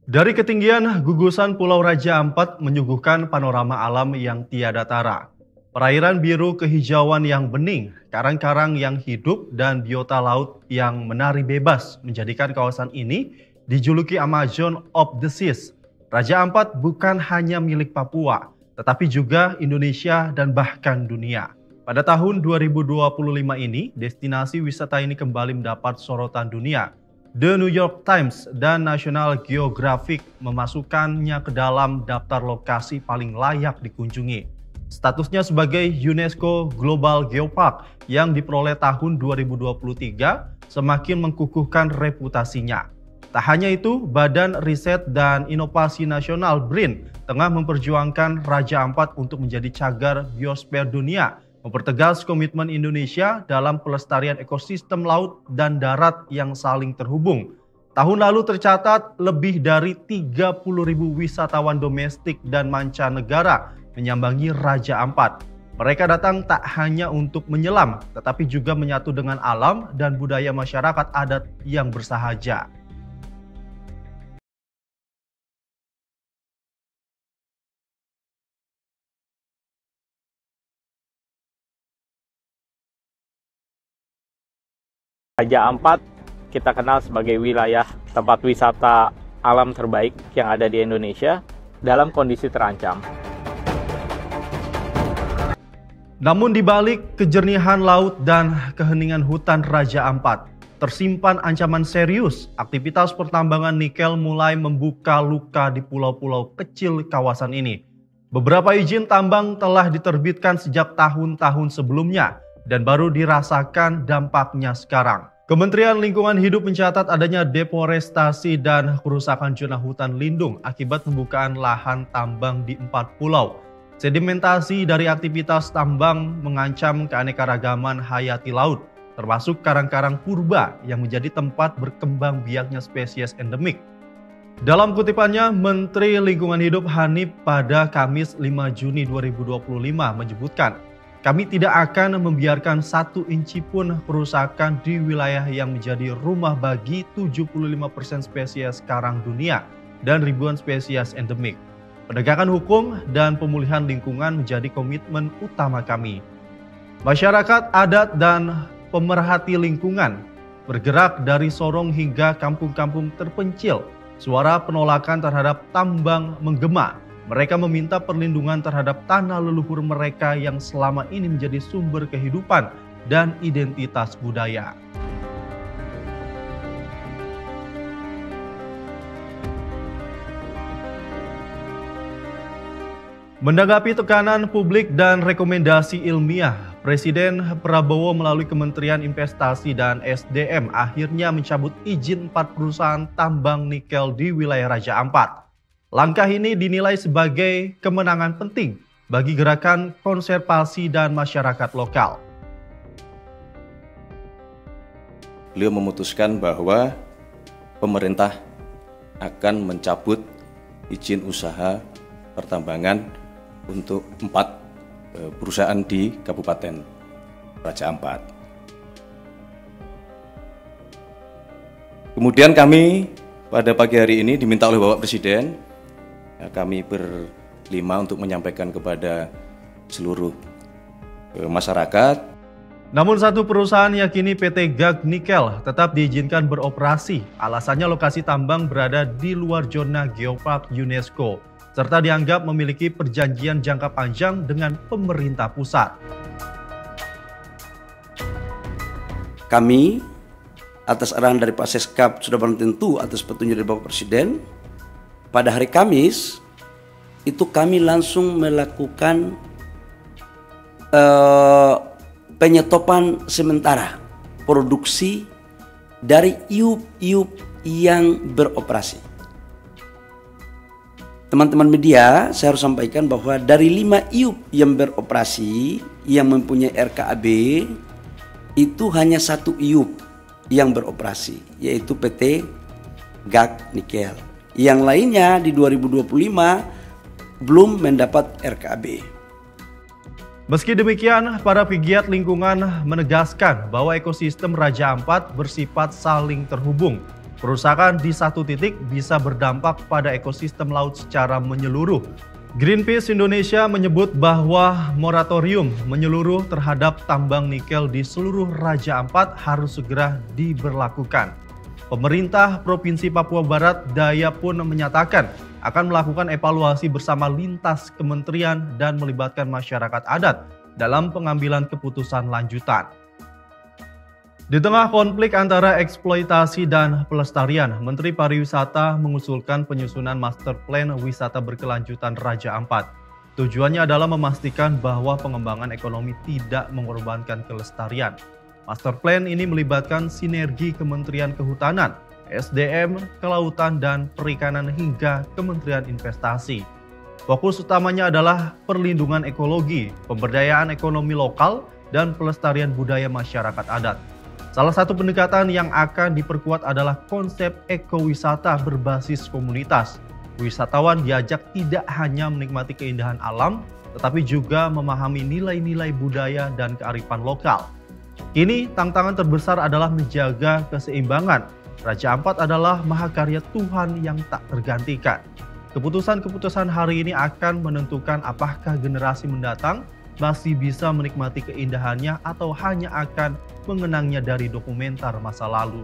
Dari ketinggian gugusan Pulau Raja Ampat menyuguhkan panorama alam yang tiada tara. Perairan biru kehijauan yang bening, karang-karang yang hidup, dan biota laut yang menari bebas menjadikan kawasan ini dijuluki Amazon of the Seas. Raja Ampat bukan hanya milik Papua, tetapi juga Indonesia dan bahkan dunia. Pada tahun 2025 ini, destinasi wisata ini kembali mendapat sorotan dunia. The New York Times dan National Geographic memasukkannya ke dalam daftar lokasi paling layak dikunjungi. Statusnya sebagai UNESCO Global Geopark yang diperoleh tahun 2023 semakin mengkukuhkan reputasinya. Tak hanya itu, Badan Riset dan Inovasi Nasional BRIN tengah memperjuangkan Raja Ampat untuk menjadi cagar biosfer dunia, mempertegas komitmen Indonesia dalam pelestarian ekosistem laut dan darat yang saling terhubung. Tahun lalu tercatat lebih dari 30.000 wisatawan domestik dan mancanegara menyambangi Raja Ampat. Mereka datang tak hanya untuk menyelam, tetapi juga menyatu dengan alam dan budaya masyarakat adat yang bersahaja. Raja Ampat kita kenal sebagai wilayah tempat wisata alam terbaik yang ada di Indonesia dalam kondisi terancam. Namun di balik kejernihan laut dan keheningan hutan Raja Ampat, tersimpan ancaman serius. Aktivitas pertambangan nikel mulai membuka luka di pulau-pulau kecil kawasan ini. Beberapa izin tambang telah diterbitkan sejak tahun-tahun sebelumnya dan baru dirasakan dampaknya sekarang. Kementerian Lingkungan Hidup mencatat adanya deforestasi dan kerusakan zona hutan lindung akibat pembukaan lahan tambang di 4 pulau. Sedimentasi dari aktivitas tambang mengancam keanekaragaman hayati laut, termasuk karang-karang purba yang menjadi tempat berkembang biaknya spesies endemik. Dalam kutipannya, Menteri Lingkungan Hidup Hanif pada Kamis 5 Juni 2025 menyebutkan, "Kami tidak akan membiarkan 1 inci pun kerusakan di wilayah yang menjadi rumah bagi 75% spesies karang dunia dan ribuan spesies endemik. Penegakan hukum dan pemulihan lingkungan menjadi komitmen utama kami." Masyarakat adat dan pemerhati lingkungan bergerak dari Sorong hingga kampung-kampung terpencil. Suara penolakan terhadap tambang menggema. Mereka meminta perlindungan terhadap tanah leluhur mereka yang selama ini menjadi sumber kehidupan dan identitas budaya. Menanggapi tekanan publik dan rekomendasi ilmiah, Presiden Prabowo melalui Kementerian Investasi dan SDM akhirnya mencabut izin 4 perusahaan tambang nikel di wilayah Raja Ampat. Langkah ini dinilai sebagai kemenangan penting bagi gerakan konservasi dan masyarakat lokal. Beliau memutuskan bahwa pemerintah akan mencabut izin usaha pertambangan untuk 4 perusahaan di Kabupaten Raja Ampat. Kemudian kami pada pagi hari ini diminta oleh Bapak Presiden, kami berlima untuk menyampaikan kepada seluruh masyarakat. Namun satu perusahaan yakini PT GAG Nikel tetap diizinkan beroperasi. Alasannya lokasi tambang berada di luar zona geopark UNESCO, serta dianggap memiliki perjanjian jangka panjang dengan pemerintah pusat. Kami atas arahan dari Pak Seskap sudah barang tentu atas petunjuk dari Bapak Presiden, pada hari Kamis itu kami langsung melakukan penyetopan sementara produksi dari iup-iup yang beroperasi. Teman-teman media, saya harus sampaikan bahwa dari 5 iup yang beroperasi yang mempunyai RKAB, itu hanya 1 iup yang beroperasi, yaitu PT GAG Nikel. Yang lainnya di 2025 belum mendapat RKAB. Meski demikian, para pegiat lingkungan menegaskan bahwa ekosistem Raja Ampat bersifat saling terhubung. Kerusakan di satu titik bisa berdampak pada ekosistem laut secara menyeluruh. Greenpeace Indonesia menyebut bahwa moratorium menyeluruh terhadap tambang nikel di seluruh Raja Ampat harus segera diberlakukan. Pemerintah Provinsi Papua Barat Daya pun menyatakan akan melakukan evaluasi bersama lintas kementerian dan melibatkan masyarakat adat dalam pengambilan keputusan lanjutan. Di tengah konflik antara eksploitasi dan pelestarian, Menteri Pariwisata mengusulkan penyusunan Master Plan Wisata Berkelanjutan Raja Ampat. Tujuannya adalah memastikan bahwa pengembangan ekonomi tidak mengorbankan kelestarian. Master Plan ini melibatkan sinergi Kementerian Kehutanan, SDM, Kelautan dan Perikanan hingga Kementerian Investasi. Fokus utamanya adalah perlindungan ekologi, pemberdayaan ekonomi lokal, dan pelestarian budaya masyarakat adat. Salah satu pendekatan yang akan diperkuat adalah konsep ekowisata berbasis komunitas. Wisatawan diajak tidak hanya menikmati keindahan alam, tetapi juga memahami nilai-nilai budaya dan kearifan lokal. Kini, tantangan terbesar adalah menjaga keseimbangan. Raja Ampat adalah mahakarya Tuhan yang tak tergantikan. Keputusan-keputusan hari ini akan menentukan apakah generasi mendatang masih bisa menikmati keindahannya atau hanya akan mengenangnya dari dokumenter masa lalu.